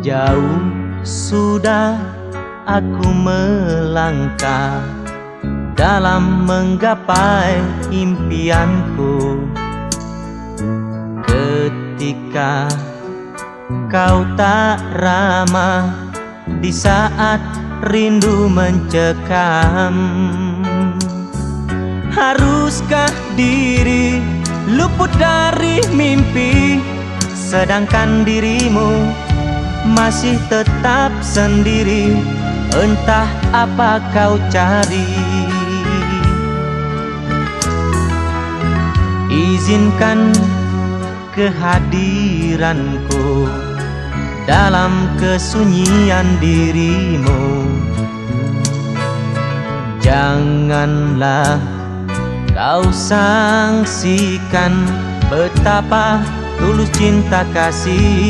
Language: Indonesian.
Jauh sudah aku melangkah dalam menggapai impianku. Ketika kau tak ramah di saat rindu mencekam, haruskah diri luput dari mimpi, sedangkan dirimu masih tetap sendiri? Entah apa kau cari. Izinkan kehadiranku dalam kesunyian dirimu. Janganlah kau sangsikan betapa tulus cinta kasih